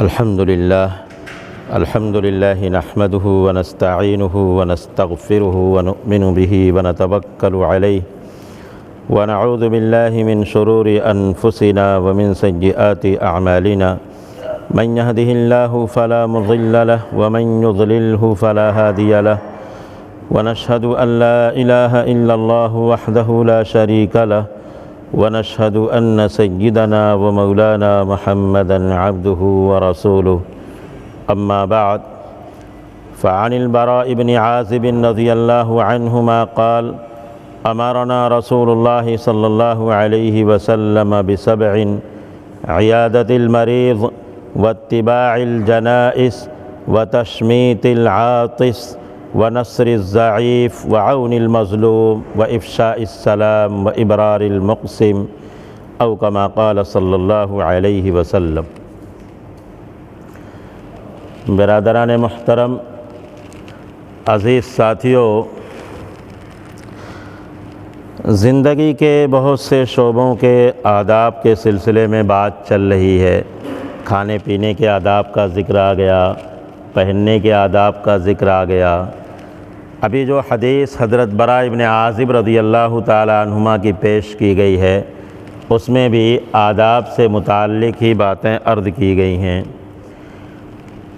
الحمد لله نحمده ونستعينه ونستغفره ونؤمن به ونتوكل عليه ونعوذ بالله من شرور أنفسنا ومن سيئات أعمالنا من يهده الله فلا مضل له ومن يضلله فلا هادي له ونشهد أن لا إله إلا الله وحده لا شريك له ونشهد أن سيدنا ومولانا محمدًا عبده ورسوله أما بعد فعن البراء بن عازب رضي الله عنهما قال أمرنا رسول الله صلى الله عليه وسلم بسبع: عيادة المريض واتباع الجنائز وتشميت العاطس ونصر الضعيف وعون المظلوم وإفشاء السلام وإبرار المقسم أو كما قال صلی اللہ علیہ وسلم۔ برادران محترم، عزیز ساتھیوں، زندگی کے بہت سے شعبوں کے آداب کے سلسلے میں بات چل رہی ہے۔ کھانے پینے کے آداب کا ذکر آ گیا، پہننے کے آداب کا ذکر آ گیا۔ ابھی جو حدیث حضرت براء ابن عازب رضی اللہ تعالی عنہما کی پیش کی گئی ہے، اس میں بھی آداب سے متعلق ہی باتیں عرض کی گئی ہیں۔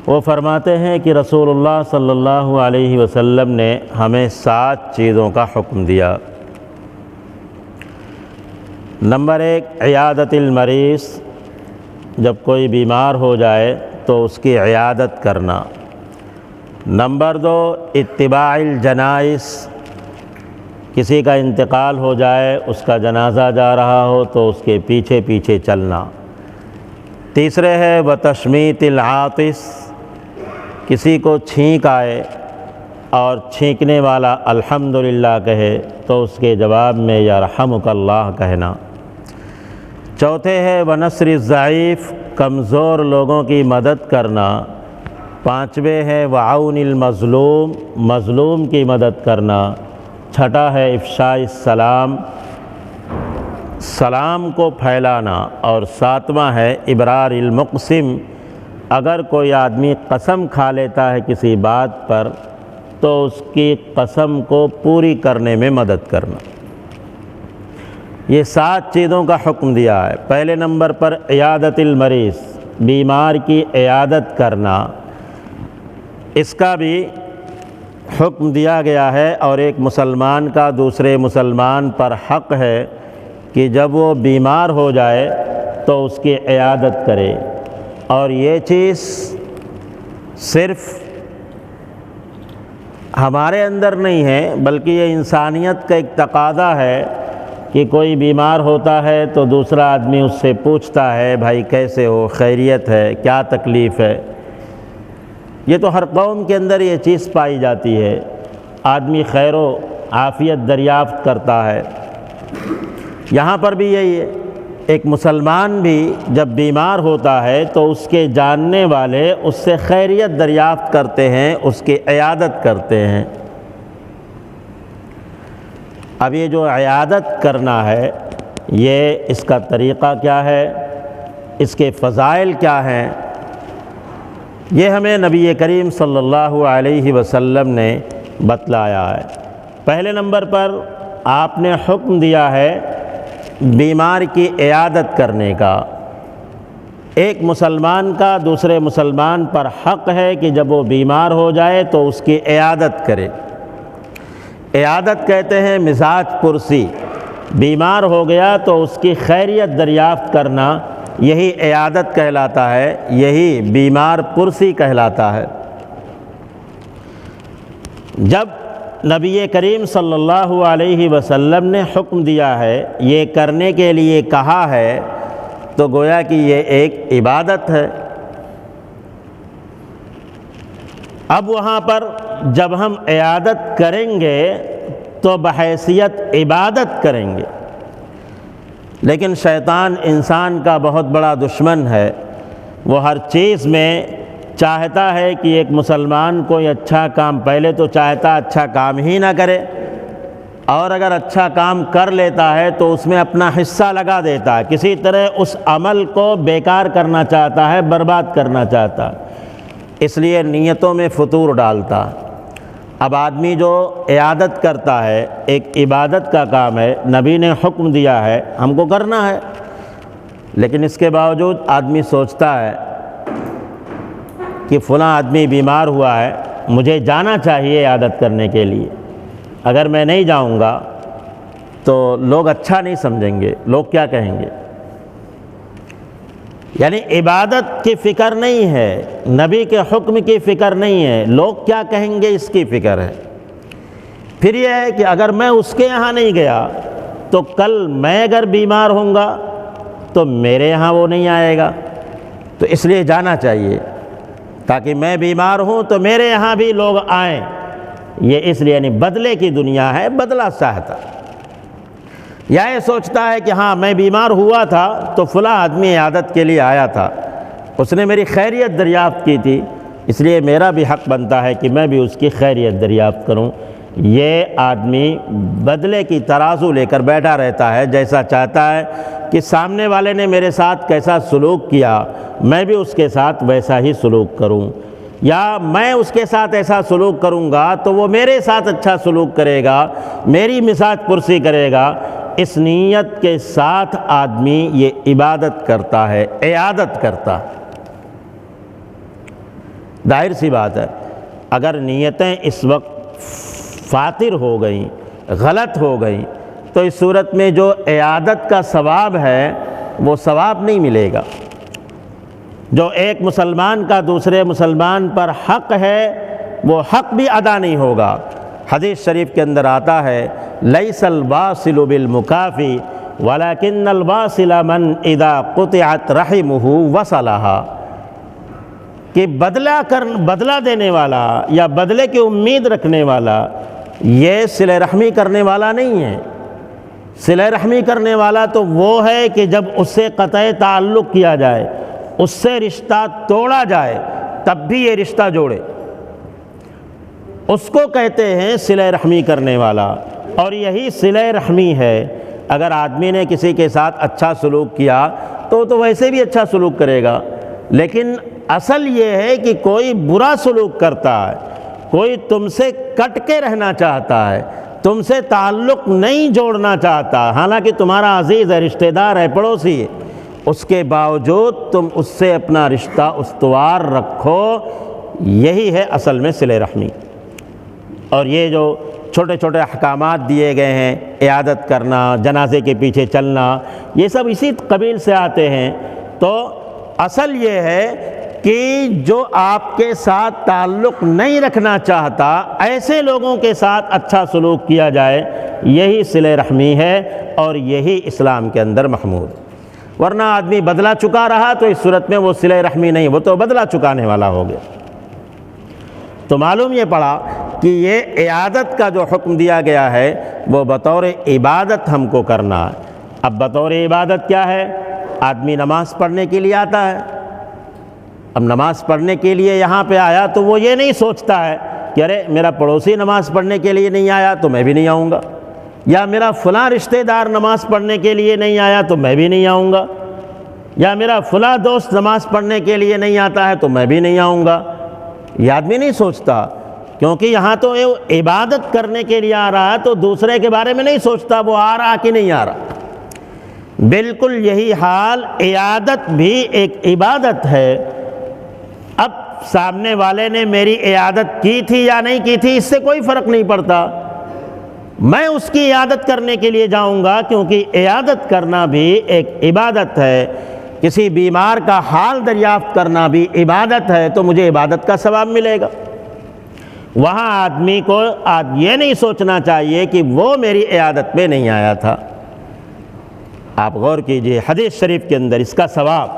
وہ فرماتے ہیں کہ رسول اللہ صلی اللہ علیہ وسلم نے ہمیں 7 چیزوں کا حکم دیا۔ نمبر 1، عیادت المریض، جب کوئی بیمار ہو جائے تو اس کی عیادت کرنا۔ نمبر 2، اتباع الجنائز، کسی کا انتقال ہو جائے، اس کا جنازہ جا رہا ہو تو اس کے پیچھے پیچھے چلنا۔ تیسرے ہے وتشمیت العاطس، کسی کو چھینک آئے اور چھینکنے والا الحمدللہ کہے تو اس کے جواب میں یرحمک اللہ کہنا۔ چوتھے ہے ونصر الضعیف، کمزور لوگوں کی مدد کرنا۔ پانچویں ہے وعون المظلوم، مظلوم کی مدد کرنا۔ چھٹا ہے افشاء السلام، سلام کو پھیلانا۔ اور ساتواں ہے ابرار المقسم، اگر کوئی آدمی قسم کھا لیتا ہے کسی بات پر تو اس کی قسم کو پوری کرنے میں مدد کرنا۔ یہ 7 چیزوں کا حکم دیا ہے۔ پہلے نمبر پر عیادت المریض، بیمار کی عیادت کرنا، اس کا بھی حکم دیا گیا ہے، اور ایک مسلمان کا دوسرے مسلمان پر حق ہے کہ جب وہ بیمار ہو جائے تو اس کی عیادت کرے۔ اور یہ چیز صرف ہمارے اندر نہیں ہے بلکہ یہ انسانیت کا ایک تقاضا ہے کہ کوئی بیمار ہوتا ہے تو دوسرا آدمی اس سے پوچھتا ہے بھائی کیسے ہو، خیریت ہے، کیا تکلیف ہے۔ یہ تو ہر قوم کے اندر یہ چیز پائی جاتی ہے، آدمی خیر و عافیت دریافت کرتا ہے۔ یہاں پر بھی یہی ہے، ایک مسلمان بھی جب بیمار ہوتا ہے تو اس کے جاننے والے اس سے خیریت دریافت کرتے ہیں، اس کی عیادت کرتے ہیں۔ اب یہ جو عیادت کرنا ہے، یہ اس کا طریقہ کیا ہے، اس کے فضائل کیا ہیں، یہ ہمیں نبی کریم صلی اللہ علیہ وسلم نے بتلایا ہے۔ پہلے نمبر پر آپ نے حکم دیا ہے بیمار کی عیادت کرنے کا۔ ایک مسلمان کا دوسرے مسلمان پر حق ہے کہ جب وہ بیمار ہو جائے تو اس کی عیادت کرے۔ عیادت کہتے ہیں مزاج پرسی، بیمار ہو گیا تو اس کی خیریت دریافت کرنا، یہی عیادت کہلاتا ہے، یہی بیمار پرسی کہلاتا ہے۔ جب نبی کریم صلی اللہ علیہ وسلم نے حکم دیا ہے، یہ کرنے کے لیے کہا ہے، تو گویا کہ یہ ایک عبادت ہے۔ اب وہاں پر جب ہم عیادت کریں گے تو بحیثیت عبادت کریں گے، لیکن شیطان انسان کا بہت بڑا دشمن ہے۔ وہ ہر چیز میں چاہتا ہے کہ ایک مسلمان کوئی اچھا کام، پہلے تو چاہتا اچھا کام ہی نہ کرے، اور اگر اچھا کام کر لیتا ہے تو اس میں اپنا حصہ لگا دیتا ہے، کسی طرح اس عمل کو بیکار کرنا چاہتا ہے، برباد کرنا چاہتا ہے، اس لیے نیتوں میں فطور ڈالتا۔ اب آدمی جو عیادت کرتا ہے، ایک عبادت کا کام ہے، نبی نے حکم دیا ہے ہم کو کرنا ہے، لیکن اس کے باوجود آدمی سوچتا ہے کہ فلاں آدمی بیمار ہوا ہے، مجھے جانا چاہیے عیادت کرنے کے لیے، اگر میں نہیں جاؤں گا تو لوگ اچھا نہیں سمجھیں گے، لوگ کیا کہیں گے؟ یعنی عبادت کی فکر نہیں ہے، نبی کے حکم کی فکر نہیں ہے، لوگ کیا کہیں گے اس کی فکر ہے۔ پھر یہ ہے کہ اگر میں اس کے یہاں نہیں گیا تو کل میں اگر بیمار ہوں گا تو میرے یہاں وہ نہیں آئے گا، تو اس لیے جانا چاہیے تاکہ میں بیمار ہوں تو میرے یہاں بھی لوگ آئیں۔ یہ اس لیے یعنی بدلے کی دنیا ہے، بدلہ چاہتا، یا یہ سوچتا ہے کہ ہاں میں بیمار ہوا تھا تو فلاں آدمی عیادت کے لیے آیا تھا، اس نے میری خیریت دریافت کی تھی، اس لیے میرا بھی حق بنتا ہے کہ میں بھی اس کی خیریت دریافت کروں۔ یہ آدمی بدلے کی ترازو لے کر بیٹھا رہتا ہے، جیسا چاہتا ہے کہ سامنے والے نے میرے ساتھ کیسا سلوک کیا میں بھی اس کے ساتھ ویسا ہی سلوک کروں، یا میں اس کے ساتھ ایسا سلوک کروں گا تو وہ میرے ساتھ اچھا سلوک کرے گا، میری مزاج پرسی کرے گا۔ اس نیت کے ساتھ آدمی یہ عبادت کرتا ہے، عیادت کرتا ہے۔ ظاہر سی بات ہے اگر نیتیں اس وقت فاتر ہو گئیں، غلط ہو گئیں، تو اس صورت میں جو عیادت کا ثواب ہے وہ ثواب نہیں ملے گا۔ جو ایک مسلمان کا دوسرے مسلمان پر حق ہے وہ حق بھی ادا نہیں ہوگا۔ حدیث شریف کے اندر آتا ہے لیس الواصل بالمکافی ولکن الواصل من اذا قطعت رحمہ وصلها، کہ بدلہ دینے والا یا بدلے کی امید رکھنے والا یہ صلہ رحمی کرنے والا نہیں ہے۔ صلہ رحمی کرنے والا تو وہ ہے کہ جب اس سے قطع تعلق کیا جائے، اس سے رشتہ توڑا جائے تب بھی یہ رشتہ جوڑے، اس کو کہتے ہیں صلہ رحمی کرنے والا۔ اور یہی صلہ رحمی ہے۔ اگر آدمی نے کسی کے ساتھ اچھا سلوک کیا تو ویسے بھی اچھا سلوک کرے گا، لیکن اصل یہ ہے کہ کوئی برا سلوک کرتا ہے، کوئی تم سے کٹ کے رہنا چاہتا ہے، تم سے تعلق نہیں جوڑنا چاہتا، حالانکہ تمہارا عزیز ہے، رشتہ دار ہے، پڑوسی ہے، اس کے باوجود تم اس سے اپنا رشتہ استوار رکھو، یہی ہے اصل میں صلہ رحمی۔ اور یہ جو چھوٹے چھوٹے احکامات دیے گئے ہیں، عیادت کرنا، جنازے کے پیچھے چلنا، یہ سب اسی قبیل سے آتے ہیں۔ تو اصل یہ ہے کہ جو آپ کے ساتھ تعلق نہیں رکھنا چاہتا، ایسے لوگوں کے ساتھ اچھا سلوک کیا جائے، یہی صلہ رحمی ہے اور یہی اسلام کے اندر محمود۔ ورنہ آدمی بدلہ چکا رہا تو اس صورت میں وہ صلہ رحمی نہیں، وہ تو بدلہ چکانے والا ہو گیا۔ تو معلوم یہ پڑا کہ یہ عیادت کا جو حکم دیا گیا ہے وہ بطور عبادت ہم کو کرنا ہے۔ اب بطور عبادت کیا ہے؟ آدمی نماز پڑھنے کے لیے آتا ہے، اب نماز پڑھنے کے لیے یہاں پہ آیا تو وہ یہ نہیں سوچتا ہے کہ ارے میرا پڑوسی نماز پڑھنے کے لیے نہیں آیا تو میں بھی نہیں آؤں گا، یا میرا فلاں رشتہ دار نماز پڑھنے کے لیے نہیں آیا تو میں بھی نہیں آؤں گا، یا میرا فلاں دوست نماز پڑھنے کے لیے نہیں آتا ہے تو میں بھی نہیں آؤں گا۔ یہ آدمی نہیں سوچتا، کیونکہ یہاں تو عبادت کرنے کے لیے آ رہا ہے تو دوسرے کے بارے میں نہیں سوچتا وہ آ رہا کہ نہیں آ رہا۔ بالکل یہی حال عیادت بھی ایک عبادت ہے۔ اب سامنے والے نے میری عیادت کی تھی یا نہیں کی تھی اس سے کوئی فرق نہیں پڑتا، میں اس کی عیادت کرنے کے لیے جاؤں گا، کیونکہ عیادت کرنا بھی ایک عبادت ہے، کسی بیمار کا حال دریافت کرنا بھی عبادت ہے، تو مجھے عبادت کا ثواب ملے گا۔ وہاں آدمی کو یہ نہیں سوچنا چاہیے کہ وہ میری عیادت میں نہیں آیا تھا۔ آپ غور کیجئے حدیث شریف کے اندر اس کا ثواب،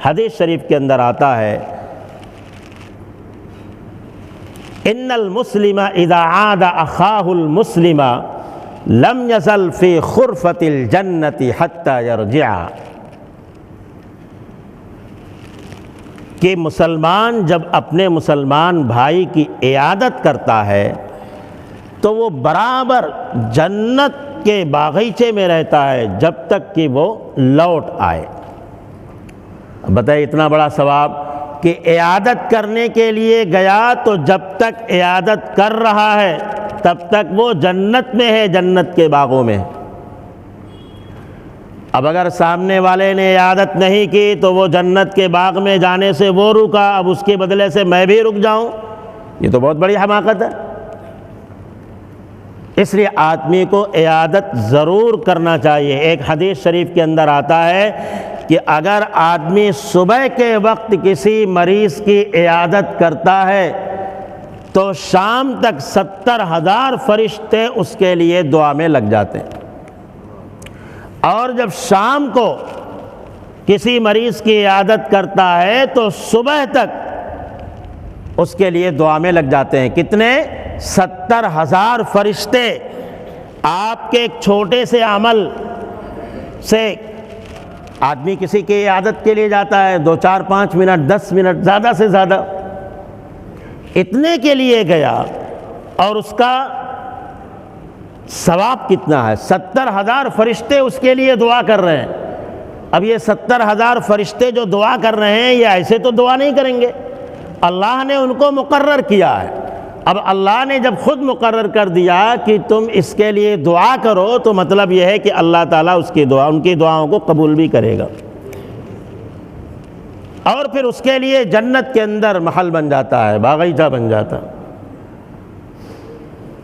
حدیث شریف کے اندر آتا ہے ان المسلم اذا عاد اخاہ المسلم لم یزل فی خرفۃ الجنۃ حتی یرجع، کہ مسلمان جب اپنے مسلمان بھائی کی عیادت کرتا ہے تو وہ برابر جنت کے باغیچے میں رہتا ہے جب تک کہ وہ لوٹ آئے۔ بتائیے اتنا بڑا ثواب کہ عیادت کرنے کے لیے گیا تو جب تک عیادت کر رہا ہے تب تک وہ جنت میں ہے، جنت کے باغوں میں۔ اب اگر سامنے والے نے عیادت نہیں کی تو وہ جنت کے باغ میں جانے سے وہ رکا، اب اس کے بدلے سے میں بھی رک جاؤں، یہ تو بہت بڑی حماقت ہے۔ اس لیے آدمی کو عیادت ضرور کرنا چاہیے۔ ایک حدیث شریف کے اندر آتا ہے کہ اگر آدمی صبح کے وقت کسی مریض کی عیادت کرتا ہے تو شام تک 70,000 فرشتے اس کے لیے دعا میں لگ جاتے ہیں، اور جب شام کو کسی مریض کی عیادت کرتا ہے تو صبح تک اس کے لیے دعا میں لگ جاتے ہیں۔ کتنے؟ 70,000 فرشتے آپ کے ایک چھوٹے سے عمل سے۔ آدمی کسی کی عیادت کے لیے جاتا ہے 2 4 5 منٹ 10 منٹ زیادہ سے زیادہ، اتنے کے لیے گیا اور اس کا ثواب کتنا ہے؟ 70,000 فرشتے اس کے لیے دعا کر رہے ہیں۔ اب یہ 70,000 فرشتے جو دعا کر رہے ہیں یہ ایسے تو دعا نہیں کریں گے، اللہ نے ان کو مقرر کیا ہے۔ اب اللہ نے جب خود مقرر کر دیا کہ تم اس کے لیے دعا کرو تو مطلب یہ ہے کہ اللہ تعالیٰ ان کی دعاؤں کو قبول بھی کرے گا، اور پھر اس کے لیے جنت کے اندر محل بن جاتا ہے، باغیچہ بن جاتا ہے۔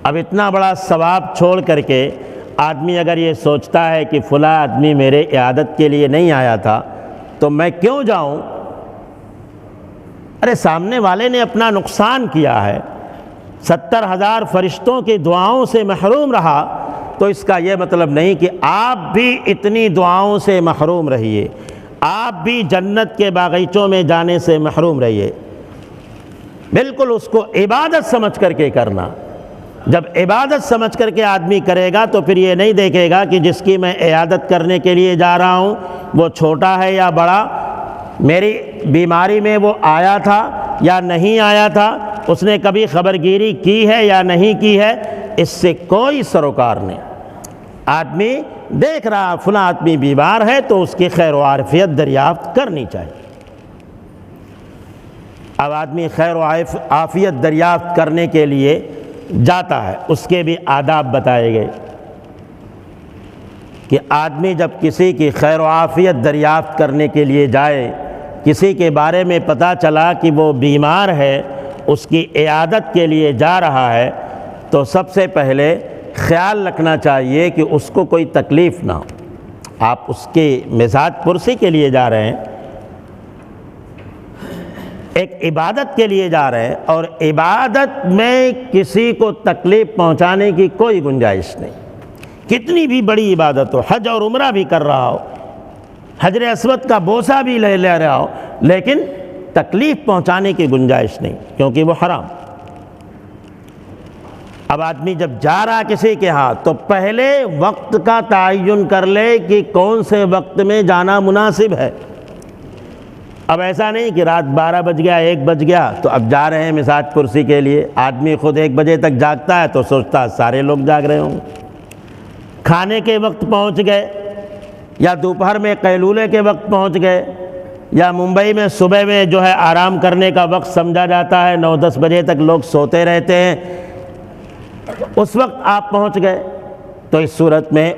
اب اتنا بڑا ثواب چھوڑ کر کے آدمی اگر یہ سوچتا ہے کہ فلاں آدمی میرے عیادت کے لیے نہیں آیا تھا تو میں کیوں جاؤں؟ ارے سامنے والے نے اپنا نقصان کیا ہے، 70,000 فرشتوں کی دعاؤں سے محروم رہا، تو اس کا یہ مطلب نہیں کہ آپ بھی اتنی دعاؤں سے محروم رہیے، آپ بھی جنت کے باغیچوں میں جانے سے محروم رہیے۔ بالکل اس کو عبادت سمجھ کر کے کرنا۔ جب عبادت سمجھ کر کے آدمی کرے گا تو پھر یہ نہیں دیکھے گا کہ جس کی میں عیادت کرنے کے لیے جا رہا ہوں وہ چھوٹا ہے یا بڑا، میری بیماری میں وہ آیا تھا یا نہیں آیا تھا، اس نے کبھی خبرگیری کی ہے یا نہیں کی ہے، اس سے کوئی سروکار نہیں۔ آدمی دیکھ رہا فلاں آدمی بیمار ہے تو اس کی خیر و عافیت دریافت کرنی چاہیے۔ اب آدمی خیر و عافیت دریافت کرنے کے لیے جاتا ہے، اس کے بھی آداب بتائے گئے کہ آدمی جب کسی کی خیر و عافیت دریافت کرنے کے لیے جائے، کسی کے بارے میں پتہ چلا کہ وہ بیمار ہے، اس کی عیادت کے لیے جا رہا ہے، تو سب سے پہلے خیال رکھنا چاہیے کہ اس کو کوئی تکلیف نہ ہو۔ آپ اس کی مزاج پرسی کے لیے جا رہے ہیں، ایک عبادت کے لیے جا رہے ہیں، اور عبادت میں کسی کو تکلیف پہنچانے کی کوئی گنجائش نہیں۔ کتنی بھی بڑی عبادت ہو، حج اور عمرہ بھی کر رہا ہو، حجر اسود کا بوسہ بھی لے رہا ہو، لیکن تکلیف پہنچانے کی گنجائش نہیں، کیونکہ وہ حرام۔ اب آدمی جب جا رہا کسی کے ہاں تو پہلے وقت کا تعین کر لے کہ کون سے وقت میں جانا مناسب ہے۔ اب ایسا نہیں کہ رات 12 بج گیا 1 بج گیا تو اب جا رہے ہیں مساج پرسی کے لیے۔ آدمی خود 1 بجے تک جاگتا ہے تو سوچتا ہے سارے لوگ جاگ رہے ہوں۔ کھانے کے وقت پہنچ گئے، یا دوپہر میں قیلولے کے وقت پہنچ گئے، یا ممبئی میں صبح میں جو ہے آرام کرنے کا وقت سمجھا جاتا ہے، 9-10 بجے تک لوگ سوتے رہتے ہیں، اس وقت آپ پہنچ گئے، تو اس صورت میں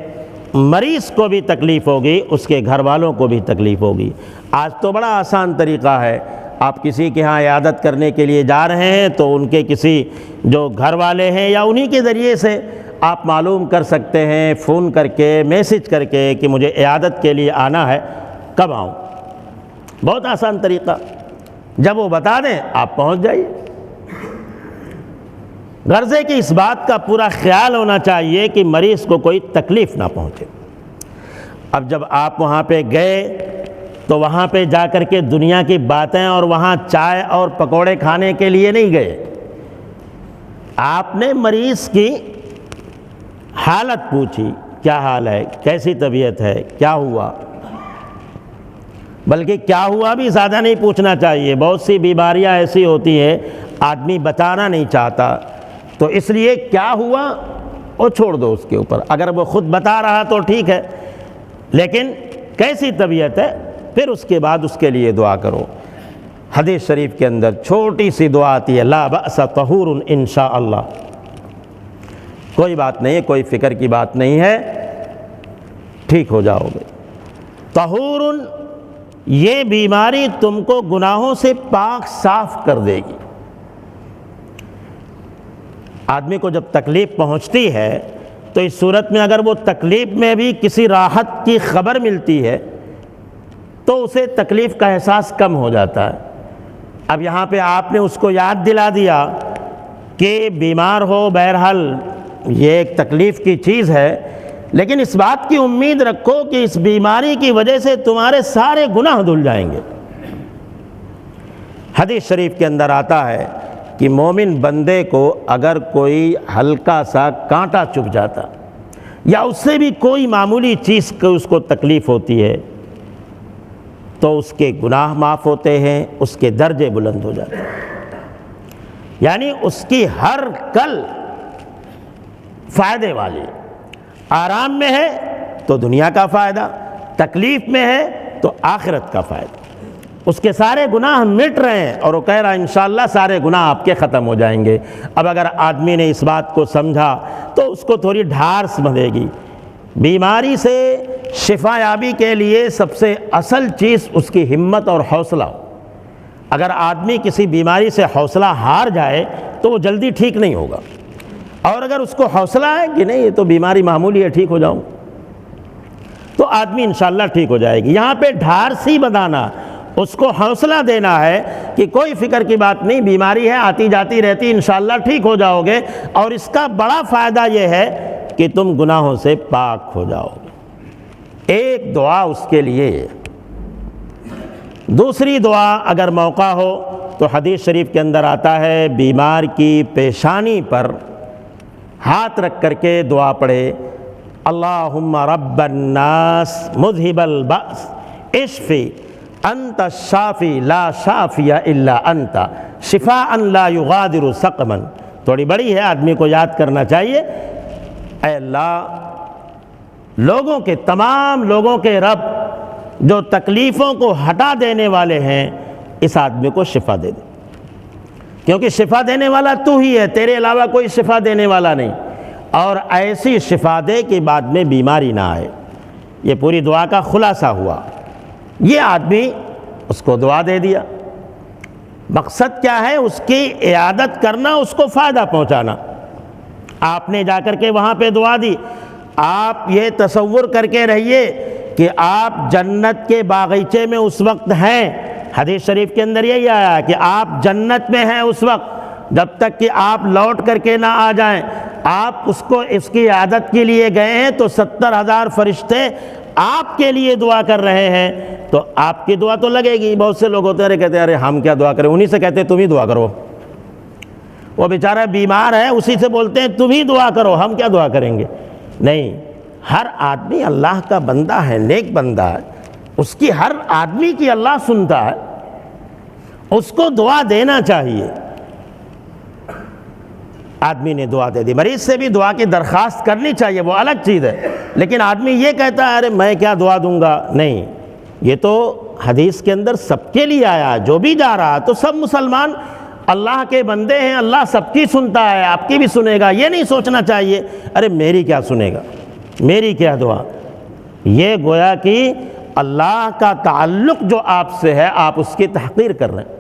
مریض کو بھی تکلیف ہوگی، اس کے گھر والوں کو بھی تکلیف ہوگی۔ آج تو بڑا آسان طریقہ ہے، آپ کسی کے ہاں عیادت کرنے کے لیے جا رہے ہیں تو ان کے کسی جو گھر والے ہیں یا انہی کے ذریعے سے آپ معلوم کر سکتے ہیں، فون کر کے میسج کر کے کہ مجھے عیادت کے لیے آنا ہے، کب آؤں؟ بہت آسان طریقہ، جب وہ بتا دیں آپ پہنچ جائیے۔ غرض ہے کہ اس بات کا پورا خیال ہونا چاہیے کہ مریض کو کوئی تکلیف نہ پہنچے۔ اب جب آپ وہاں پہ گئے تو وہاں پہ جا کر کے دنیا کی باتیں اور وہاں چائے اور پکوڑے کھانے کے لیے نہیں گئے، آپ نے مریض کی حالت پوچھی، کیا حال ہے، کیسی طبیعت ہے، کیا ہوا۔ بلکہ کیا ہوا بھی زیادہ نہیں پوچھنا چاہیے، بہت سی بیماریاں ایسی ہوتی ہیں آدمی بتانا نہیں چاہتا، تو اس لیے کیا ہوا وہ چھوڑ دو اس کے اوپر، اگر وہ خود بتا رہا تو ٹھیک ہے، لیکن کیسی طبیعت ہے پھر اس کے بعد اس کے لیے دعا کرو۔ حدیث شریف کے اندر چھوٹی سی دعا آتی ہے، لا بأس طہور انشاءاللہ، کوئی بات نہیں ہے، کوئی فکر کی بات نہیں ہے، ٹھیک ہو جاؤ گے۔ طہور، یہ بیماری تم کو گناہوں سے پاک صاف کر دے گی۔ آدمی کو جب تکلیف پہنچتی ہے تو اس صورت میں اگر وہ تکلیف میں بھی کسی راحت کی خبر ملتی ہے تو اسے تکلیف کا احساس کم ہو جاتا ہے۔ اب یہاں پہ آپ نے اس کو یاد دلا دیا کہ بیمار ہو، بہرحال یہ ایک تکلیف کی چیز ہے، لیکن اس بات کی امید رکھو کہ اس بیماری کی وجہ سے تمہارے سارے گناہ دھل جائیں گے۔ حدیث شریف کے اندر آتا ہے کہ مومن بندے کو اگر کوئی ہلکا سا کانٹا چبھ جاتا یا اس سے بھی کوئی معمولی چیز کو اس کو تکلیف ہوتی ہے تو اس کے گناہ معاف ہوتے ہیں، اس کے درجے بلند ہو جاتے ہیں، یعنی اس کی ہر کل فائدے والی۔ آرام میں ہے تو دنیا کا فائدہ، تکلیف میں ہے تو آخرت کا فائدہ، اس کے سارے گناہ مٹ رہے ہیں اور وہ کہہ رہا ہے انشاءاللہ سارے گناہ آپ کے ختم ہو جائیں گے۔ اب اگر آدمی نے اس بات کو سمجھا تو اس کو تھوڑی ڈھارس بندھے گی۔ بیماری سے شفا یابی کے لیے سب سے اصل چیز اس کی ہمت اور حوصلہ۔ اگر آدمی کسی بیماری سے حوصلہ ہار جائے تو وہ جلدی ٹھیک نہیں ہوگا، اور اگر اس کو حوصلہ ہے کہ نہیں یہ تو بیماری معمولی ہے، ٹھیک ہو جاؤں، تو آدمی انشاءاللہ ٹھیک ہو جائے گی۔ یہاں پہ ڈھارسی بتانا، اس کو حوصلہ دینا ہے کہ کوئی فکر کی بات نہیں، بیماری ہے آتی جاتی رہتی، انشاءاللہ ٹھیک ہو جاؤ گے، اور اس کا بڑا فائدہ یہ ہے کہ تم گناہوں سے پاک ہو جاؤ گے۔ ایک دعا اس کے لیے ہے۔ دوسری دعا اگر موقع ہو تو حدیث شریف کے اندر آتا ہے بیمار کی پیشانی پر ہاتھ رکھ کر کے دعا پڑھے، اللہم رب الناس مذہب البأس اشفی انت الشافی لا شافی الا انت شفاء لا یغادر سقما۔ تھوڑی بڑی ہے، آدمی کو یاد کرنا چاہیے۔ اے اللہ، لوگوں کے تمام لوگوں کے رب جو تکلیفوں کو ہٹا دینے والے ہیں، اس آدمی کو شفا دے دے، کیونکہ شفا دینے والا تو ہی ہے، تیرے علاوہ کوئی شفا دینے والا نہیں، اور ایسی شفا دے کہ بعد میں بیماری نہ آئے۔ یہ پوری دعا کا خلاصہ ہوا۔ یہ آدمی اس کو دعا دے دیا، مقصد کیا ہے؟ اس کی عیادت کرنا، اس کو فائدہ پہنچانا۔ آپ نے جا کر کے وہاں پہ دعا دی۔ آپ یہ تصور کر کے رہیے کہ آپ جنت کے باغیچے میں اس وقت ہیں۔ حدیث شریف کے اندر یہی آیا کہ آپ جنت میں ہیں اس وقت، جب تک کہ آپ لوٹ کر کے نہ آ جائیں۔ آپ اس کی عیادت کے لیے گئے ہیں تو 70,000 فرشتے آپ کے لیے دعا کر رہے ہیں، تو آپ کی دعا تو لگے گی۔ بہت سے لوگ ہوتے ہیں کہتے ہیں ارے ہم کیا دعا کریں، انہی سے کہتے ہیں تم ہی دعا کرو۔ وہ بیچارہ بیمار ہے، اسی سے بولتے ہیں تم ہی دعا کرو، ہم کیا دعا کریں گے۔ نہیں، ہر آدمی اللہ کا بندہ ہے، نیک بندہ ہے، اس کی ہر آدمی کی اللہ سنتا ہے، اس کو دعا دینا چاہیے۔ آدمی نے دعا دے دی، مریض سے بھی دعا کی درخواست کرنی چاہیے، وہ الگ چیز ہے، لیکن آدمی یہ کہتا ہے ارے میں کیا دعا دوں گا، نہیں، یہ تو حدیث کے اندر سب کے لیے آیا، جو بھی جا رہا تو سب مسلمان اللہ کے بندے ہیں، اللہ سب کی سنتا ہے، آپ کی بھی سنے گا۔ یہ نہیں سوچنا چاہیے ارے میری کیا سنے گا، میری کیا دعا۔ یہ گویا کہ اللہ کا تعلق جو آپ سے ہے، آپ اس کی تحقیر کر رہے ہیں،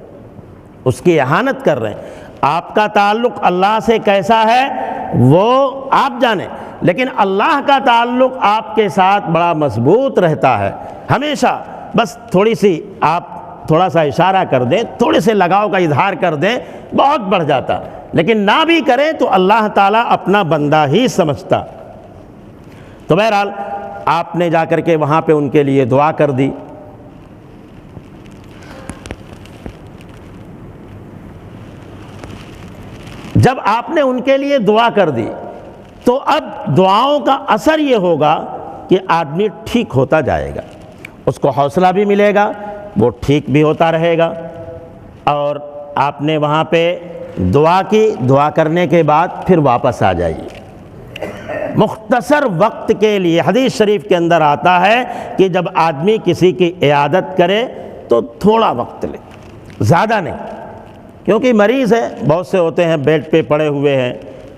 اس کی اہانت کر رہے ہیں۔ آپ کا تعلق اللہ سے کیسا ہے وہ آپ جانیں، لیکن اللہ کا تعلق آپ کے ساتھ بڑا مضبوط رہتا ہے ہمیشہ۔ بس تھوڑی سی آپ تھوڑا سا اشارہ کر دیں، تھوڑے سے لگاؤ کا اظہار کر دیں، بہت بڑھ جاتا، لیکن نہ بھی کریں تو اللہ تعالیٰ اپنا بندہ ہی سمجھتا۔ تو بہرحال آپ نے جا کر کے وہاں پہ ان کے لیے دعا کر دی۔ جب آپ نے ان کے لیے دعا کر دی تو اب دعاؤں کا اثر یہ ہوگا کہ آدمی ٹھیک ہوتا جائے گا، اس کو حوصلہ بھی ملے گا، وہ ٹھیک بھی ہوتا رہے گا۔ اور آپ نے وہاں پہ دعا کی، دعا کرنے کے بعد پھر واپس آ جائیے مختصر وقت کے لیے۔ حدیث شریف کے اندر آتا ہے کہ جب آدمی کسی کی عیادت کرے تو تھوڑا وقت لے، زیادہ نہیں، کیونکہ مریض ہے، بہت سے ہوتے ہیں بیڈ پہ پڑے ہوئے ہیں،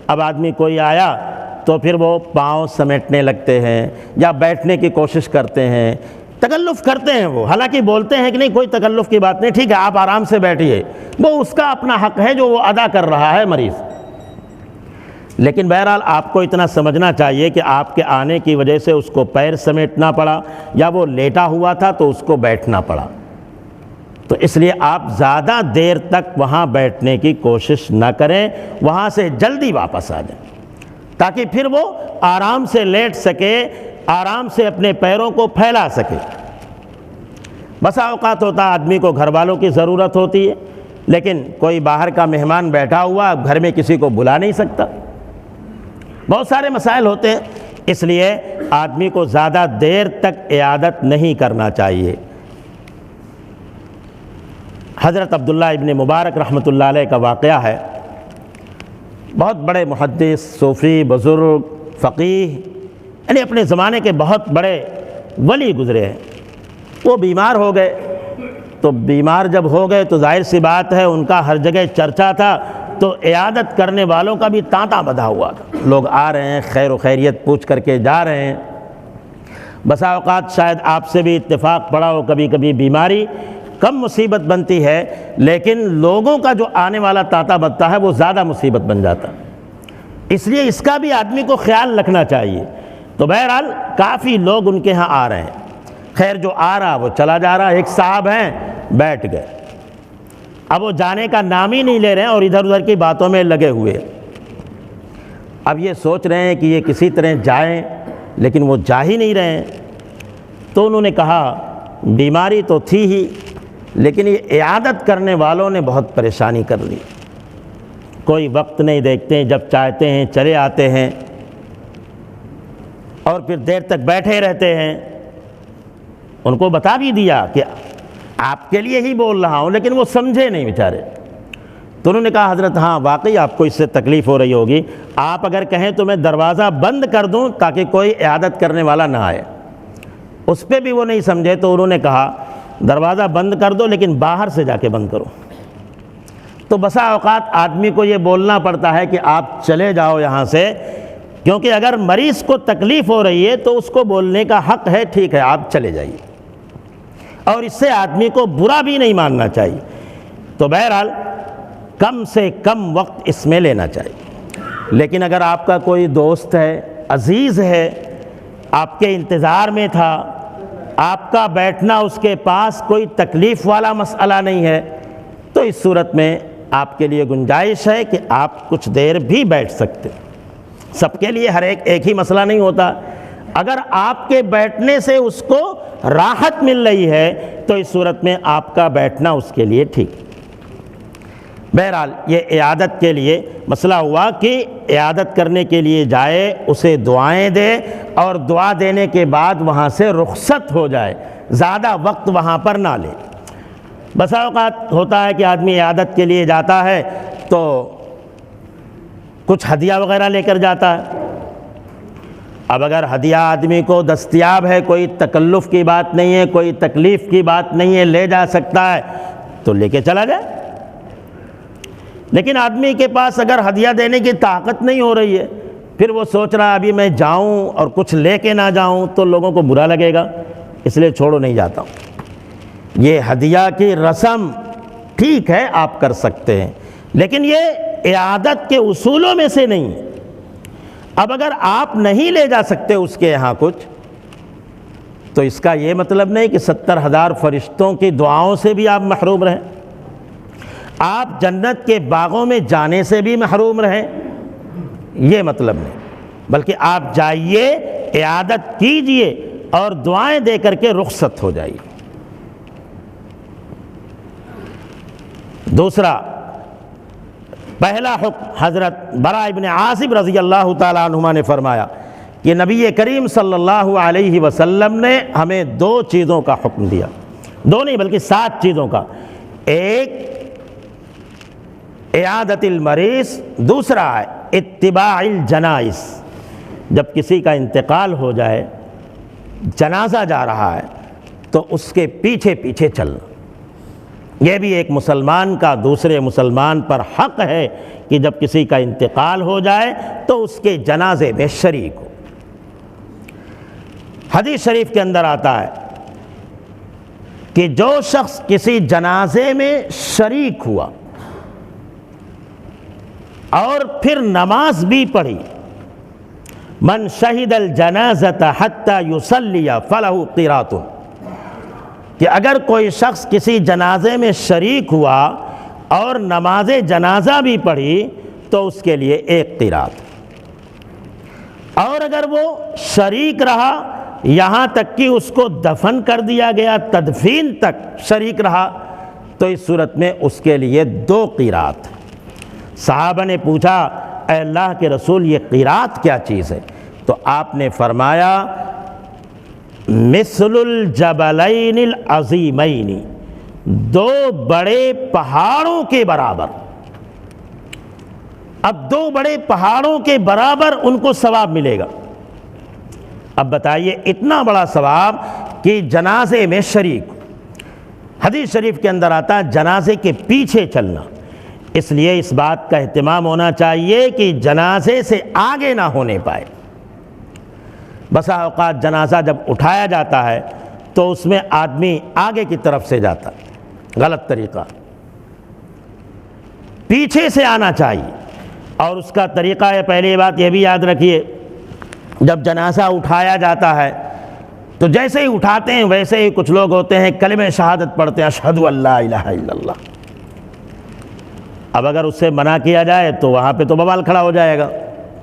اب آدمی کوئی آیا تو پھر وہ پاؤں سمیٹنے لگتے ہیں یا بیٹھنے کی کوشش کرتے ہیں، تکلف کرتے ہیں وہ، حالانکہ بولتے ہیں کہ نہیں کوئی تکلف کی بات نہیں، ٹھیک ہے آپ آرام سے بیٹھیے، وہ اس کا اپنا حق ہے جو وہ ادا کر رہا ہے مریض۔ لیکن بہرحال آپ کو اتنا سمجھنا چاہیے کہ آپ کے آنے کی وجہ سے اس کو پیر سمیٹنا پڑا یا وہ لیٹا ہوا تھا تو اس کو بیٹھنا پڑا، تو اس لیے آپ زیادہ دیر تک وہاں بیٹھنے کی کوشش نہ کریں، وہاں سے جلدی واپس آ جائیں تاکہ پھر وہ آرام سے لیٹ سکے، آرام سے اپنے پیروں کو پھیلا سکے۔ بسا اوقات ہوتا آدمی کو گھر والوں کی ضرورت ہوتی ہے، لیکن کوئی باہر کا مہمان بیٹھا ہوا گھر میں کسی کو بلا نہیں سکتا، بہت سارے مسائل ہوتے ہیں، اس لیے آدمی کو زیادہ دیر تک عیادت نہیں کرنا چاہیے۔ حضرت عبداللہ ابن مبارک رحمۃ اللہ علیہ کا واقعہ ہے، بہت بڑے محدث، صوفی، بزرگ، فقیہ، یعنی اپنے زمانے کے بہت بڑے ولی گزرے ہیں۔ وہ بیمار ہو گئے، تو بیمار جب ہو گئے تو ظاہر سی بات ہے ان کا ہر جگہ چرچا تھا، تو عیادت کرنے والوں کا بھی تانتا بدھا ہوا تھا، لوگ آ رہے ہیں خیر و خیریت پوچھ کر کے جا رہے ہیں۔ بسا اوقات شاید آپ سے بھی اتفاق پڑا ہو، کبھی کبھی بیماری کم مصیبت بنتی ہے لیکن لوگوں کا جو آنے والا تانتا بنتا ہے وہ زیادہ مصیبت بن جاتا ہے، اس لیے اس کا بھی آدمی کو خیال رکھنا چاہیے۔ تو بہرحال کافی لوگ ان کے ہاں آ رہے ہیں، خیر جو آ رہا وہ چلا جا رہا، ایک صاحب ہیں بیٹھ گئے، اب وہ جانے کا نام ہی نہیں لے رہے ہیں اور ادھر ادھر کی باتوں میں لگے ہوئے۔ اب یہ سوچ رہے ہیں کہ یہ کسی طرح جائیں لیکن وہ جا ہی نہیں رہے ہیں، تو انہوں نے کہا بیماری تو تھی ہی لیکن یہ عیادت کرنے والوں نے بہت پریشانی کر لی، کوئی وقت نہیں دیکھتے ہیں، جب چاہتے ہیں چلے آتے ہیں اور پھر دیر تک بیٹھے رہتے ہیں۔ ان کو بتا بھی دیا کہ آپ کے لیے ہی بول رہا ہوں، لیکن وہ سمجھے نہیں بیچارے۔ تو انہوں نے کہا حضرت ہاں واقعی آپ کو اس سے تکلیف ہو رہی ہوگی، آپ اگر کہیں تو میں دروازہ بند کر دوں تاکہ کوئی عیادت کرنے والا نہ آئے۔ اس پہ بھی وہ نہیں سمجھے، تو انہوں نے کہا دروازہ بند کر دو لیکن باہر سے جا کے بند کرو۔ تو بسا اوقات آدمی کو یہ بولنا پڑتا ہے کہ آپ چلے جاؤ یہاں سے، کیونکہ اگر مریض کو تکلیف ہو رہی ہے تو اس کو بولنے کا حق ہے، ٹھیک ہے آپ چلے جائیے، اور اس سے آدمی کو برا بھی نہیں ماننا چاہیے۔ تو بہرحال کم سے کم وقت اس میں لینا چاہیے۔ لیکن اگر آپ کا کوئی دوست ہے، عزیز ہے، آپ کے انتظار میں تھا، آپ کا بیٹھنا اس کے پاس کوئی تکلیف والا مسئلہ نہیں ہے، تو اس صورت میں آپ کے لیے گنجائش ہے کہ آپ کچھ دیر بھی بیٹھ سکتے۔ سب کے لیے ہر ایک ہی مسئلہ نہیں ہوتا، اگر آپ کے بیٹھنے سے اس کو راحت مل رہی ہے تو اس صورت میں آپ کا بیٹھنا اس کے لیے ٹھیک۔ بہرحال یہ عیادت کے لیے مسئلہ ہوا کہ عیادت کرنے کے لیے جائے، اسے دعائیں دے اور دعا دینے کے بعد وہاں سے رخصت ہو جائے، زیادہ وقت وہاں پر نہ لے۔ بسا اوقات ہوتا ہے کہ آدمی عیادت کے لیے جاتا ہے تو کچھ ہدیہ وغیرہ لے کر جاتا ہے۔ اب اگر ہدیہ آدمی کو دستیاب ہے، کوئی تکلف کی بات نہیں ہے، کوئی تکلیف کی بات نہیں ہے، لے جا سکتا ہے تو لے کے چلا جائے۔ لیکن آدمی کے پاس اگر ہدیہ دینے کی طاقت نہیں ہو رہی ہے، پھر وہ سوچ رہا ابھی میں جاؤں اور کچھ لے کے نہ جاؤں تو لوگوں کو برا لگے گا، اس لیے چھوڑو نہیں جاتا ہوں۔ یہ ہدیہ کی رسم ٹھیک ہے آپ کر سکتے ہیں، لیکن یہ عیادت کے اصولوں میں سے نہیں۔ اب اگر آپ نہیں لے جا سکتے اس کے یہاں کچھ، تو اس کا یہ مطلب نہیں کہ 70,000 فرشتوں کی دعاؤں سے بھی آپ محروم رہیں، آپ جنت کے باغوں میں جانے سے بھی محروم رہیں، یہ مطلب نہیں، بلکہ آپ جائیے، عیادت کیجئے اور دعائیں دے کر کے رخصت ہو جائیے۔ دوسرا، پہلا حکم حضرت براء ابن عازب رضی اللہ تعالیٰ عنہما نے فرمایا کہ نبی کریم صلی اللہ علیہ وسلم نے ہمیں 2 چیزوں کا حکم دیا، 2 نہیں بلکہ 7 چیزوں کا۔ ایک، عیادت المریض، دوسرا ہے اتباع الجنائز، جب کسی کا انتقال ہو جائے، جنازہ جا رہا ہے تو اس کے پیچھے پیچھے چلنا۔ یہ بھی ایک مسلمان کا دوسرے مسلمان پر حق ہے کہ جب کسی کا انتقال ہو جائے تو اس کے جنازے میں شریک ہو۔ حدیث شریف کے اندر آتا ہے کہ جو شخص کسی جنازے میں شریک ہوا اور پھر نماز بھی پڑھی، من شہد الجنازۃ حتی یصلی فلہ قیراط، کہ اگر کوئی شخص کسی جنازے میں شریک ہوا اور نماز جنازہ بھی پڑھی تو اس کے لیے ایک قیراط، اور اگر وہ شریک رہا یہاں تک کہ اس کو دفن کر دیا گیا، تدفین تک شریک رہا، تو اس صورت میں اس کے لیے 2 قیراط۔ صحابہ نے پوچھا اے اللہ کے رسول یہ قیراط کیا چیز ہے؟ تو آپ نے فرمایا مثل الجبلین العظیمین، 2 بڑے پہاڑوں کے برابر۔ اب 2 بڑے پہاڑوں کے برابر ان کو ثواب ملے گا۔ اب بتائیے اتنا بڑا ثواب کہ جنازے میں شریک۔ حدیث شریف کے اندر آتا ہے جنازے کے پیچھے چلنا، اس لیے اس بات کا اہتمام ہونا چاہیے کہ جنازے سے آگے نہ ہونے پائے۔ بسا اوقات جنازہ جب اٹھایا جاتا ہے تو اس میں آدمی آگے کی طرف سے جاتا، غلط طریقہ، پیچھے سے آنا چاہیے۔ اور اس کا طریقہ ہے، پہلی بات یہ بھی یاد رکھیے، جب جنازہ اٹھایا جاتا ہے تو جیسے ہی اٹھاتے ہیں ویسے ہی کچھ لوگ ہوتے ہیں کلمہ شہادت پڑھتے ہیں، اشہد ان لا الہ الا اللہ۔ اب اگر اس سے منع کیا جائے تو وہاں پہ تو بوال کھڑا ہو جائے گا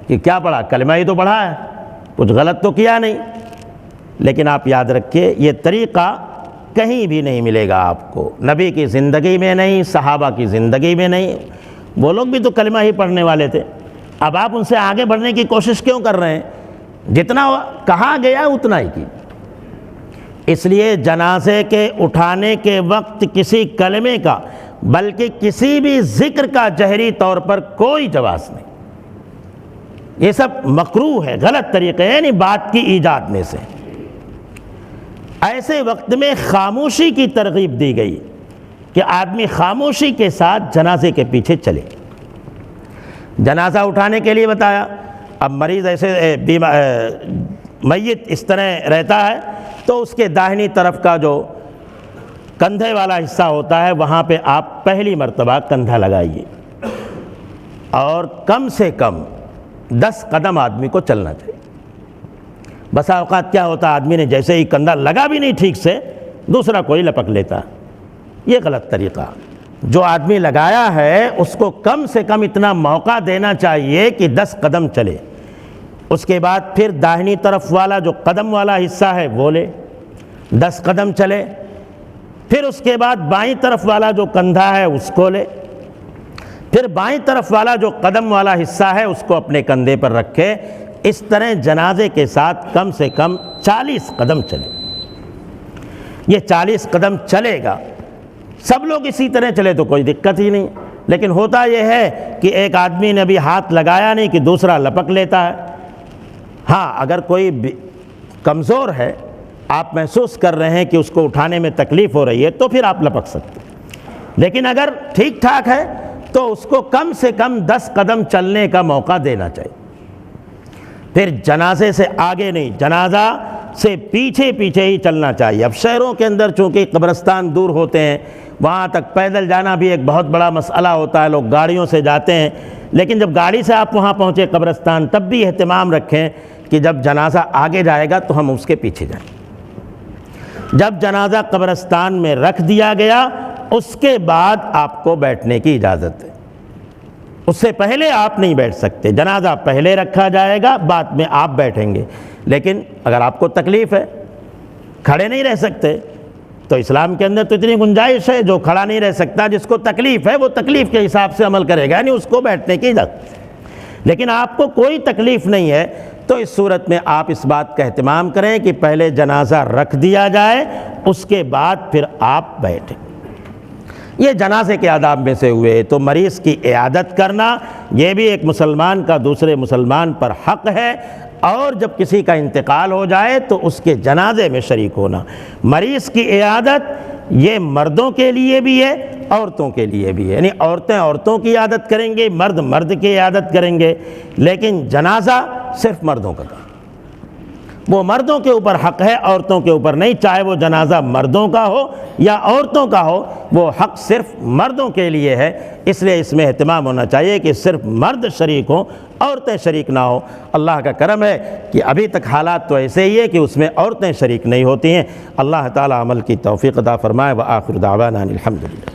کہ کیا پڑھا، کلمہ ہی تو پڑھا ہے، کچھ غلط تو کیا نہیں۔ لیکن آپ یاد رکھیے یہ طریقہ کہیں بھی نہیں ملے گا آپ کو، نبی کی زندگی میں نہیں، صحابہ کی زندگی میں نہیں۔ وہ لوگ بھی تو کلمہ ہی پڑھنے والے تھے، اب آپ ان سے آگے بڑھنے کی کوشش کیوں کر رہے ہیں؟ جتنا کہا گیا اتنا ہی کی۔ اس لیے جنازے کے اٹھانے کے وقت کسی کلمے کا بلکہ کسی بھی ذکر کا جہری طور پر کوئی جواز نہیں، یہ سب مکروہ ہے، غلط طریقے ہیں، یعنی بات کی ایجاد میں سے۔ ایسے وقت میں خاموشی کی ترغیب دی گئی کہ آدمی خاموشی کے ساتھ جنازے کے پیچھے چلے۔ جنازہ اٹھانے کے لیے بتایا، اب مریض ایسے میت اس طرح رہتا ہے تو اس کے داہنی طرف کا جو کندھے والا حصہ ہوتا ہے وہاں پہ آپ پہلی مرتبہ کندھا لگائیے، اور کم سے کم 10 قدم آدمی کو چلنا چاہیے۔ بسا اوقات کیا ہوتا ہے آدمی نے جیسے ہی کندھا لگا بھی نہیں ٹھیک سے، دوسرا کوئی لپک لیتا، یہ غلط طریقہ۔ جو آدمی لگایا ہے اس کو کم سے کم اتنا موقع دینا چاہیے کہ 10 قدم چلے، اس کے بعد پھر داہنی طرف والا جو قدم والا حصہ ہے وہ لے، 10 قدم چلے، پھر اس کے بعد بائیں طرف والا جو کندھا ہے اس کو لے، پھر بائیں طرف والا جو قدم والا حصہ ہے اس کو اپنے کندھے پر رکھے۔ اس طرح جنازے کے ساتھ کم سے کم 40 قدم چلے۔ یہ 40 قدم چلے گا، سب لوگ اسی طرح چلے تو کوئی دقت ہی نہیں، لیکن ہوتا یہ ہے کہ ایک آدمی نے بھی ہاتھ لگایا نہیں کہ دوسرا لپک لیتا ہے۔ ہاں اگر کوئی کمزور ہے، آپ محسوس کر رہے ہیں کہ اس کو اٹھانے میں تکلیف ہو رہی ہے تو پھر آپ لپک سکتے ہیں، لیکن اگر ٹھیک ٹھاک ہے تو اس کو کم سے کم 10 قدم چلنے کا موقع دینا چاہیے۔ پھر جنازے سے آگے نہیں، جنازہ سے پیچھے پیچھے ہی چلنا چاہیے۔ اب شہروں کے اندر چونکہ قبرستان دور ہوتے ہیں، وہاں تک پیدل جانا بھی ایک بہت بڑا مسئلہ ہوتا ہے، لوگ گاڑیوں سے جاتے ہیں، لیکن جب گاڑی سے آپ وہاں پہنچے قبرستان تب بھی اہتمام رکھیں کہ جب جنازہ آگے جائے گا تو ہم اس کے پیچھے جائیں۔ جب جنازہ قبرستان میں رکھ دیا گیا اس کے بعد آپ کو بیٹھنے کی اجازت ہے، اس سے پہلے آپ نہیں بیٹھ سکتے۔ جنازہ پہلے رکھا جائے گا، بعد میں آپ بیٹھیں گے، لیکن اگر آپ کو تکلیف ہے، کھڑے نہیں رہ سکتے، تو اسلام کے اندر تو اتنی گنجائش ہے، جو کھڑا نہیں رہ سکتا جس کو تکلیف ہے وہ تکلیف کے حساب سے عمل کرے گا، یعنی اس کو بیٹھنے کی اجازت۔ لیکن آپ کو کوئی تکلیف نہیں ہے تو اس صورت میں آپ اس بات کا اہتمام کریں کہ پہلے جنازہ رکھ دیا جائے، اس کے بعد پھر آپ بیٹھیں۔ یہ جنازے کے آداب میں سے ہوئے۔ تو مریض کی عیادت کرنا یہ بھی ایک مسلمان کا دوسرے مسلمان پر حق ہے، اور جب کسی کا انتقال ہو جائے تو اس کے جنازے میں شریک ہونا۔ مریض کی عیادت یہ مردوں کے لیے بھی ہے، عورتوں کے لیے بھی ہے، یعنی عورتیں عورتوں کی عیادت کریں گے، مرد مرد کی عیادت کریں گے، لیکن جنازہ صرف مردوں کا کام، وہ مردوں کے اوپر حق ہے، عورتوں کے اوپر نہیں۔ چاہے وہ جنازہ مردوں کا ہو یا عورتوں کا ہو، وہ حق صرف مردوں کے لیے ہے۔ اس لیے اس میں اہتمام ہونا چاہیے کہ صرف مرد شریک ہوں، عورتیں شریک نہ ہوں۔ اللہ کا کرم ہے کہ ابھی تک حالات تو ایسے ہی ہے کہ اس میں عورتیں شریک نہیں ہوتی ہیں۔ اللہ تعالی عمل کی توفیق عطا فرمائے۔ وآخر دعوانا الحمدللہ۔